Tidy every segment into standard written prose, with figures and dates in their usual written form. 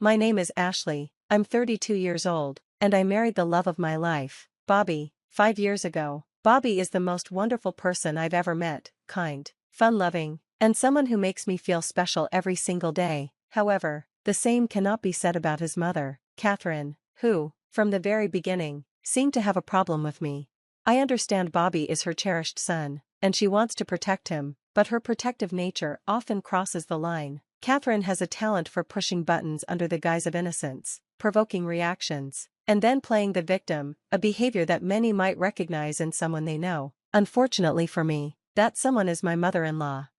My name is Ashley, I'm 32 years old, and I married the love of my life, Bobby, 5 years ago. Bobby is the most wonderful person I've ever met, kind, fun-loving, and someone who makes me feel special every single day. However, the same cannot be said about his mother, Catherine, who, from the very beginning, seemed to have a problem with me. I understand Bobby is her cherished son, and she wants to protect him, but her protective nature often crosses the line. Catherine has a talent for pushing buttons under the guise of innocence, provoking reactions, and then playing the victim, a behavior that many might recognize in someone they know. Unfortunately for me, that someone is my mother-in-law.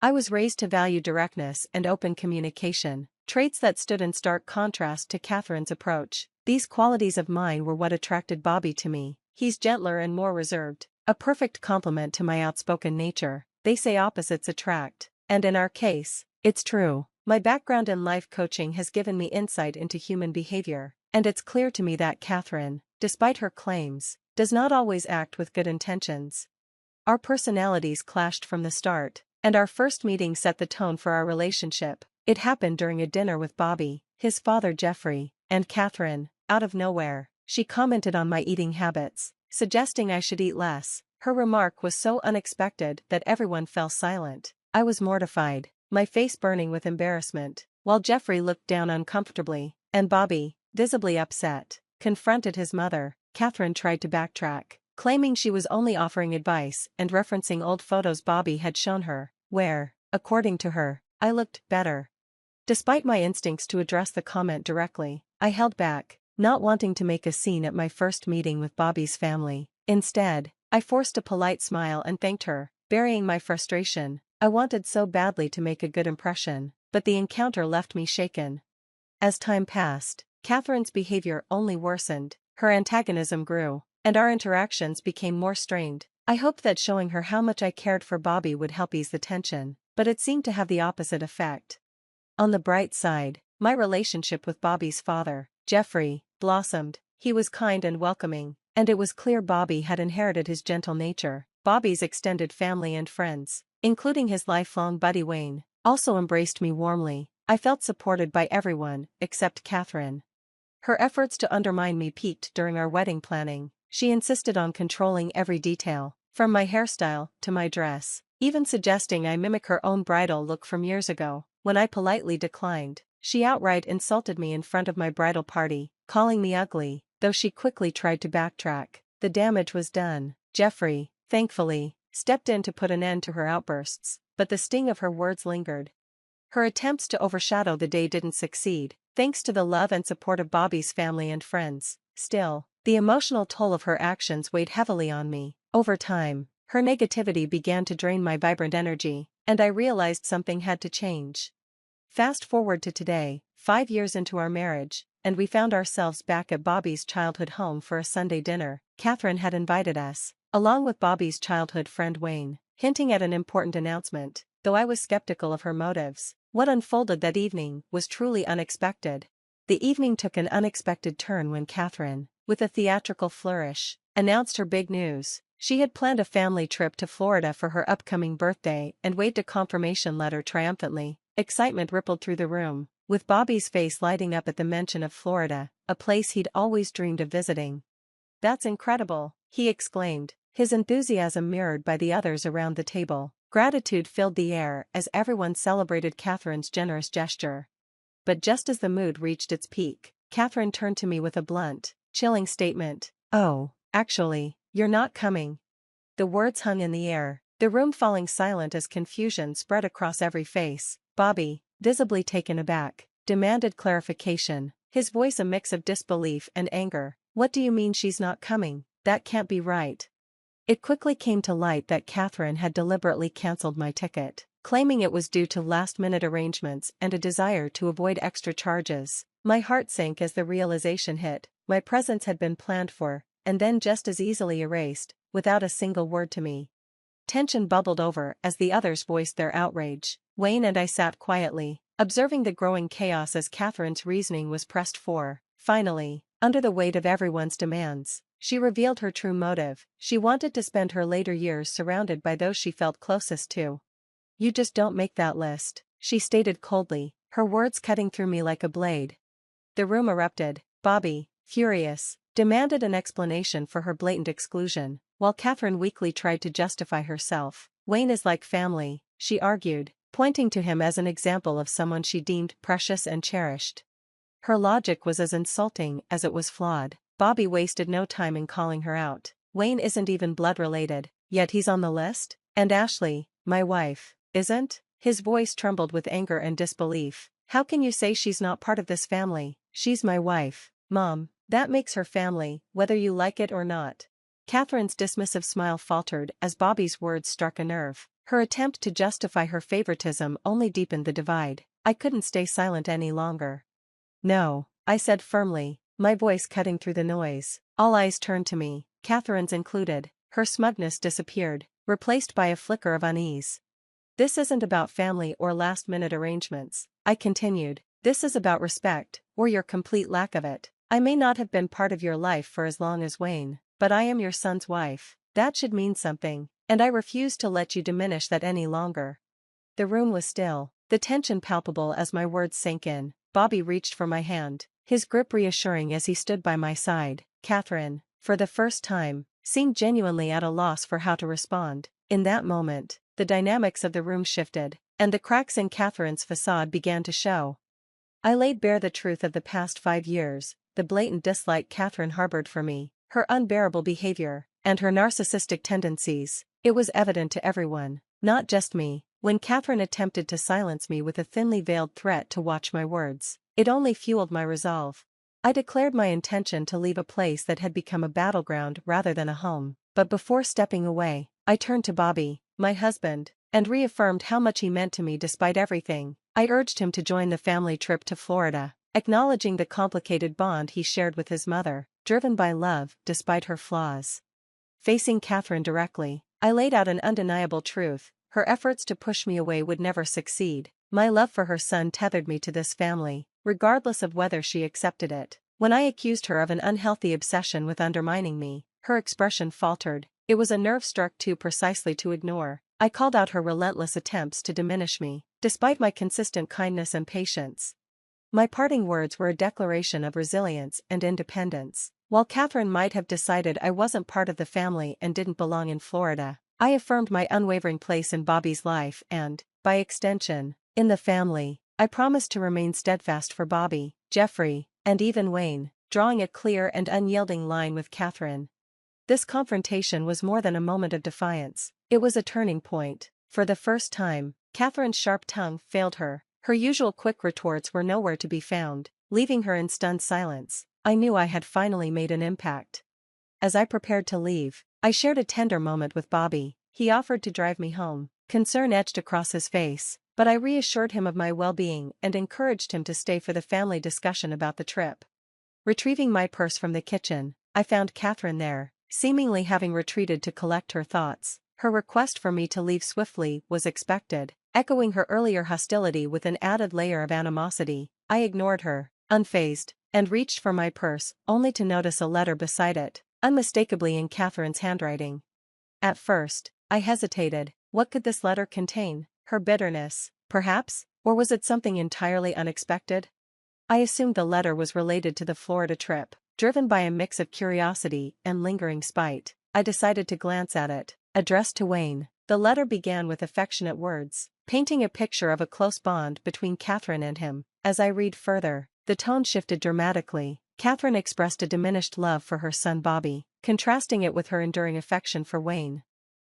I was raised to value directness and open communication, traits that stood in stark contrast to Catherine's approach. These qualities of mine were what attracted Bobby to me. He's gentler and more reserved, a perfect complement to my outspoken nature. They say opposites attract, and in our case, it's true. My background in life coaching has given me insight into human behavior, and it's clear to me that Catherine, despite her claims, does not always act with good intentions. Our personalities clashed from the start, and our first meeting set the tone for our relationship. It happened during a dinner with Bobby, his father Jeffrey, and Catherine. Out of nowhere, she commented on my eating habits, suggesting I should eat less. Her remark was so unexpected that everyone fell silent. I was mortified, my face burning with embarrassment, while Jeffrey looked down uncomfortably, and Bobby, visibly upset, confronted his mother. Catherine tried to backtrack, claiming she was only offering advice and referencing old photos Bobby had shown her, where, according to her, I looked better. Despite my instincts to address the comment directly, I held back, not wanting to make a scene at my first meeting with Bobby's family. Instead, I forced a polite smile and thanked her, burying my frustration. I wanted so badly to make a good impression, but the encounter left me shaken. As time passed, Catherine's behavior only worsened, her antagonism grew, and our interactions became more strained. I hoped that showing her how much I cared for Bobby would help ease the tension, but it seemed to have the opposite effect. On the bright side, my relationship with Bobby's father, Jeffrey, blossomed. He was kind and welcoming, and it was clear Bobby had inherited his gentle nature. Bobby's extended family and friends, including his lifelong buddy Wayne, also embraced me warmly. I felt supported by everyone, except Catherine. Her efforts to undermine me peaked during our wedding planning. She insisted on controlling every detail, from my hairstyle to my dress, even suggesting I mimic her own bridal look from years ago. When I politely declined, she outright insulted me in front of my bridal party, calling me ugly. Though she quickly tried to backtrack, the damage was done. Jeffrey, thankfully, stepped in to put an end to her outbursts, but the sting of her words lingered. Her attempts to overshadow the day didn't succeed, thanks to the love and support of Bobby's family and friends. Still, the emotional toll of her actions weighed heavily on me. Over time, her negativity began to drain my vibrant energy, and I realized something had to change. Fast forward to today, 5 years into our marriage, and we found ourselves back at Bobby's childhood home for a Sunday dinner. Catherine had invited us, along with Bobby's childhood friend Wayne, hinting at an important announcement. Though I was skeptical of her motives, what unfolded that evening was truly unexpected. The evening took an unexpected turn when Catherine, with a theatrical flourish, announced her big news. She had planned a family trip to Florida for her upcoming birthday and waved a confirmation letter triumphantly. Excitement rippled through the room, with Bobby's face lighting up at the mention of Florida, a place he'd always dreamed of visiting. "That's incredible," he exclaimed, his enthusiasm mirrored by the others around the table. Gratitude filled the air as everyone celebrated Catherine's generous gesture. But just as the mood reached its peak, Catherine turned to me with a blunt, chilling statement. "Oh, actually, you're not coming." The words hung in the air, the room falling silent as confusion spread across every face. Bobby, visibly taken aback, demanded clarification, his voice a mix of disbelief and anger. "What do you mean she's not coming? That can't be right." It quickly came to light that Catherine had deliberately cancelled my ticket, claiming it was due to last-minute arrangements and a desire to avoid extra charges. My heart sank as the realization hit. My presence had been planned for, and then just as easily erased, without a single word to me. Tension bubbled over as the others voiced their outrage. Wayne and I sat quietly, observing the growing chaos as Catherine's reasoning was pressed for. Finally, under the weight of everyone's demands, she revealed her true motive. She wanted to spend her later years surrounded by those she felt closest to. "You just don't make that list," she stated coldly, her words cutting through me like a blade. The room erupted. Bobby, furious, demanded an explanation for her blatant exclusion, while Catherine weakly tried to justify herself. Wayne is like family, she argued, pointing to him as an example of someone she deemed precious and cherished. Her logic was as insulting as it was flawed. Bobby wasted no time in calling her out. Wayne isn't even blood related, yet he's on the list? And Ashley, my wife, isn't? His voice trembled with anger and disbelief. How can you say she's not part of this family? She's my wife, Mom. That makes her family, whether you like it or not. Catherine's dismissive smile faltered as Bobby's words struck a nerve. Her attempt to justify her favoritism only deepened the divide. I couldn't stay silent any longer. No, I said firmly, my voice cutting through the noise. All eyes turned to me, Catherine's included. Her smugness disappeared, replaced by a flicker of unease. This isn't about family or last-minute arrangements, I continued. This is about respect, or your complete lack of it. I may not have been part of your life for as long as Wayne, but I am your son's wife. That should mean something, and I refuse to let you diminish that any longer. The room was still, the tension palpable as my words sank in. Bobby reached for my hand, his grip reassuring as he stood by my side. Catherine, for the first time, seemed genuinely at a loss for how to respond. In that moment, the dynamics of the room shifted, and the cracks in Catherine's facade began to show. I laid bare the truth of the past 5 years, the blatant dislike Catherine harbored for me, her unbearable behavior, and her narcissistic tendencies. It was evident to everyone, not just me. When Catherine attempted to silence me with a thinly veiled threat to watch my words, it only fueled my resolve. I declared my intention to leave a place that had become a battleground rather than a home, but before stepping away, I turned to Bobby, my husband, and reaffirmed how much he meant to me despite everything. I urged him to join the family trip to Florida, acknowledging the complicated bond he shared with his mother, driven by love despite her flaws. Facing Catherine directly, I laid out an undeniable truth. Her efforts to push me away would never succeed. My love for her son tethered me to this family, regardless of whether she accepted it. When I accused her of an unhealthy obsession with undermining me, her expression faltered. It was a nerve struck too precisely to ignore. I called out her relentless attempts to diminish me, despite my consistent kindness and patience. My parting words were a declaration of resilience and independence. While Catherine might have decided I wasn't part of the family and didn't belong in Florida, I affirmed my unwavering place in Bobby's life and, by extension, in the family. I promised to remain steadfast for Bobby, Jeffrey, and even Wayne, drawing a clear and unyielding line with Catherine. This confrontation was more than a moment of defiance. It was a turning point. For the first time, Catherine's sharp tongue failed her. Her usual quick retorts were nowhere to be found, leaving her in stunned silence. I knew I had finally made an impact. As I prepared to leave, I shared a tender moment with Bobby. He offered to drive me home. Concern etched across his face, but I reassured him of my well-being and encouraged him to stay for the family discussion about the trip. Retrieving my purse from the kitchen, I found Catherine there, seemingly having retreated to collect her thoughts. Her request for me to leave swiftly was expected, echoing her earlier hostility with an added layer of animosity. I ignored her, unfazed, and reached for my purse, only to notice a letter beside it, unmistakably in Catherine's handwriting. At first, I hesitated. What could this letter contain? Her bitterness, perhaps? Or was it something entirely unexpected? I assumed the letter was related to the Florida trip. Driven by a mix of curiosity and lingering spite, I decided to glance at it. Addressed to Wayne, the letter began with affectionate words, painting a picture of a close bond between Catherine and him. As I read further, the tone shifted dramatically. Catherine expressed a diminished love for her son Bobby, contrasting it with her enduring affection for Wayne.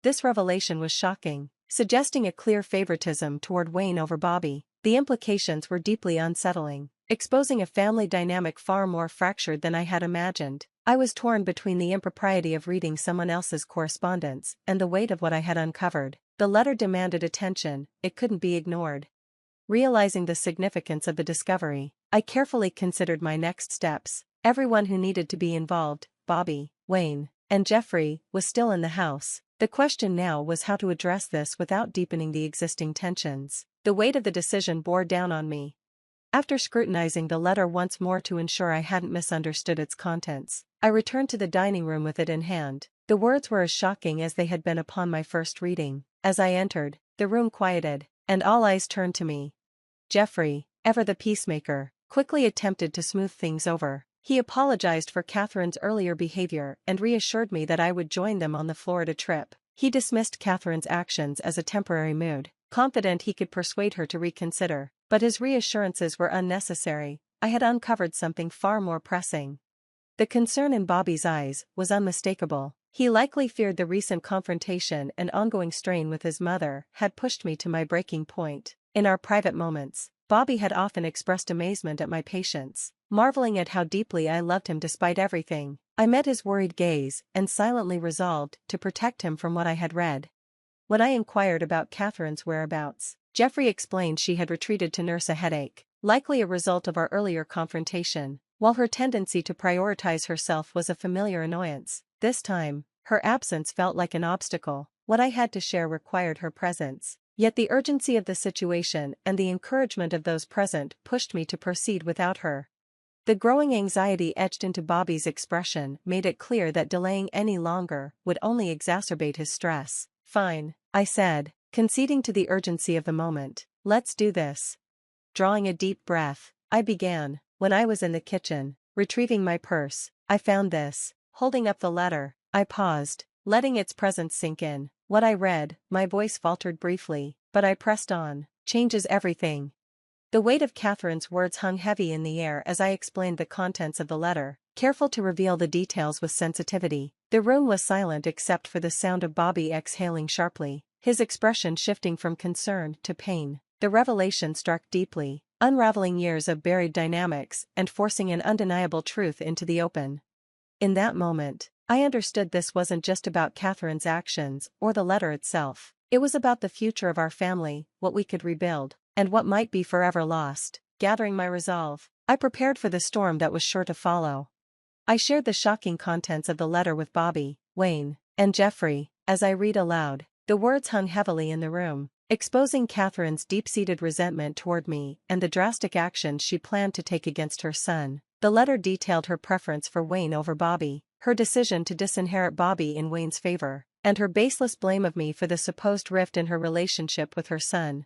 This revelation was shocking, suggesting a clear favoritism toward Wayne over Bobby. The implications were deeply unsettling, exposing a family dynamic far more fractured than I had imagined. I was torn between the impropriety of reading someone else's correspondence and the weight of what I had uncovered. The letter demanded attention, it couldn't be ignored. Realizing the significance of the discovery, I carefully considered my next steps. Everyone who needed to be involved, Bobby, Wayne, and Jeffrey, was still in the house. The question now was how to address this without deepening the existing tensions. The weight of the decision bore down on me. After scrutinizing the letter once more to ensure I hadn't misunderstood its contents, I returned to the dining room with it in hand. The words were as shocking as they had been upon my first reading. As I entered, the room quieted, and all eyes turned to me. Jeffrey, ever the peacemaker, quickly attempted to smooth things over. He apologized for Catherine's earlier behavior and reassured me that I would join them on the Florida trip. He dismissed Catherine's actions as a temporary mood, confident he could persuade her to reconsider. But his reassurances were unnecessary. I had uncovered something far more pressing. The concern in Bobby's eyes was unmistakable. He likely feared the recent confrontation and ongoing strain with his mother had pushed me to my breaking point. In our private moments, Bobby had often expressed amazement at my patience, marveling at how deeply I loved him despite everything. I met his worried gaze and silently resolved to protect him from what I had read. When I inquired about Catherine's whereabouts, Jeffrey explained she had retreated to nurse a headache, likely a result of our earlier confrontation. While her tendency to prioritize herself was a familiar annoyance, this time, her absence felt like an obstacle. What I had to share required her presence. Yet the urgency of the situation and the encouragement of those present pushed me to proceed without her. The growing anxiety etched into Bobby's expression made it clear that delaying any longer would only exacerbate his stress. "Fine," I said, conceding to the urgency of the moment. "Let's do this." Drawing a deep breath, I began. When I was in the kitchen, retrieving my purse, I found this. Holding up the letter, I paused, letting its presence sink in. What I read, my voice faltered briefly, but I pressed on. "Changes everything." The weight of Catherine's words hung heavy in the air as I explained the contents of the letter, careful to reveal the details with sensitivity. The room was silent except for the sound of Bobby exhaling sharply, his expression shifting from concern to pain. The revelation struck deeply, unraveling years of buried dynamics and forcing an undeniable truth into the open. In that moment, I understood this wasn't just about Catherine's actions or the letter itself. It was about the future of our family, what we could rebuild, and what might be forever lost. Gathering my resolve, I prepared for the storm that was sure to follow. I shared the shocking contents of the letter with Bobby, Wayne, and Jeffrey. As I read aloud, the words hung heavily in the room, exposing Catherine's deep-seated resentment toward me and the drastic actions she planned to take against her son. The letter detailed her preference for Wayne over Bobby, her decision to disinherit Bobby in Wayne's favor, and her baseless blame of me for the supposed rift in her relationship with her son.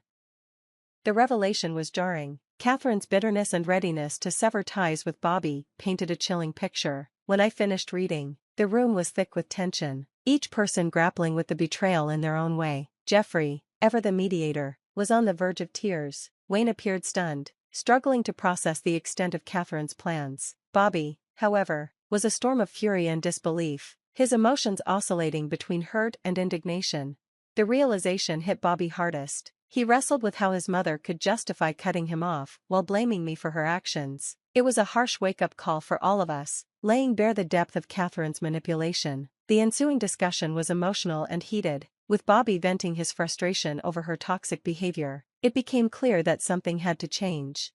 The revelation was jarring. Catherine's bitterness and readiness to sever ties with Bobby painted a chilling picture. When I finished reading, the room was thick with tension, each person grappling with the betrayal in their own way. Jeffrey, ever the mediator, was on the verge of tears. Wayne appeared stunned, struggling to process the extent of Catherine's plans. Bobby, however, was a storm of fury and disbelief, his emotions oscillating between hurt and indignation. The realization hit Bobby hardest. He wrestled with how his mother could justify cutting him off while blaming me for her actions. It was a harsh wake-up call for all of us, laying bare the depth of Catherine's manipulation. The ensuing discussion was emotional and heated, with Bobby venting his frustration over her toxic behavior. It became clear that something had to change.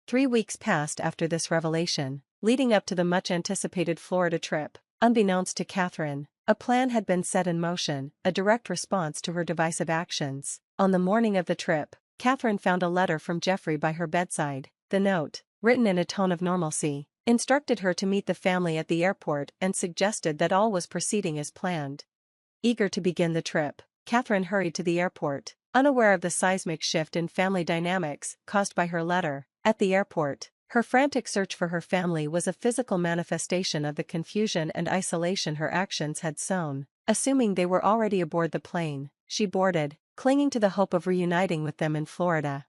3 weeks passed after this revelation, leading up to the much-anticipated Florida trip. Unbeknownst to Catherine, a plan had been set in motion, a direct response to her divisive actions. On the morning of the trip, Catherine found a letter from Jeffrey by her bedside. The note, written in a tone of normalcy, instructed her to meet the family at the airport and suggested that all was proceeding as planned. Eager to begin the trip, Catherine hurried to the airport, unaware of the seismic shift in family dynamics caused by her letter. At the airport, her frantic search for her family was a physical manifestation of the confusion and isolation her actions had sown. Assuming they were already aboard the plane, she boarded, clinging to the hope of reuniting with them in Florida.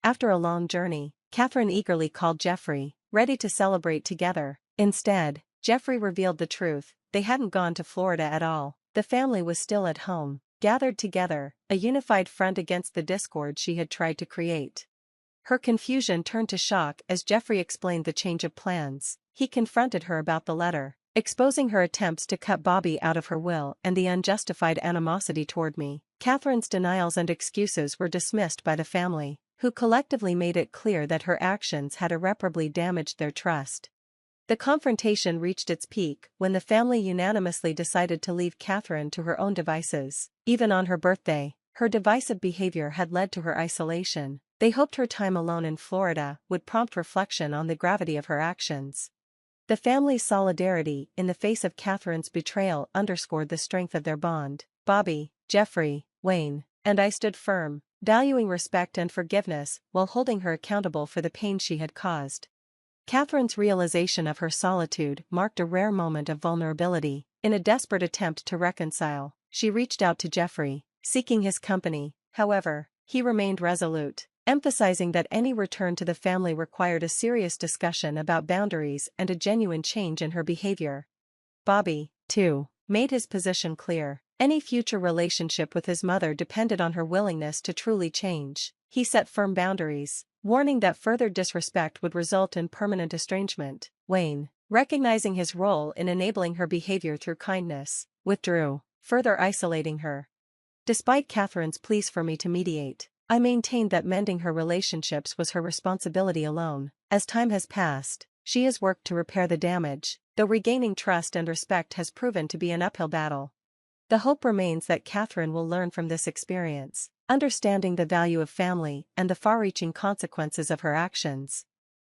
After a long journey, Catherine eagerly called Jeffrey, ready to celebrate together. Instead, Jeffrey revealed the truth: they hadn't gone to Florida at all. The family was still at home, gathered together, a unified front against the discord she had tried to create. Her confusion turned to shock as Jeffrey explained the change of plans. He confronted her about the letter, exposing her attempts to cut Bobby out of her will and the unjustified animosity toward me. Catherine's denials and excuses were dismissed by the family, who collectively made it clear that her actions had irreparably damaged their trust. The confrontation reached its peak when the family unanimously decided to leave Catherine to her own devices. Even on her birthday, her divisive behavior had led to her isolation. They hoped her time alone in Florida would prompt reflection on the gravity of her actions. The family's solidarity in the face of Catherine's betrayal underscored the strength of their bond. Bobby, Jeffrey, Wayne, and I stood firm, valuing respect and forgiveness while holding her accountable for the pain she had caused. Catherine's realization of her solitude marked a rare moment of vulnerability. In a desperate attempt to reconcile, she reached out to Geoffrey, seeking his company. However, he remained resolute, emphasizing that any return to the family required a serious discussion about boundaries and a genuine change in her behavior. Bobby, too, made his position clear. Any future relationship with his mother depended on her willingness to truly change. He set firm boundaries, warning that further disrespect would result in permanent estrangement. Wayne, recognizing his role in enabling her behavior through kindness, withdrew, further isolating her. Despite Catherine's pleas for me to mediate, I maintained that mending her relationships was her responsibility alone. As time has passed, she has worked to repair the damage, though regaining trust and respect has proven to be an uphill battle. The hope remains that Catherine will learn from this experience, understanding the value of family and the far-reaching consequences of her actions.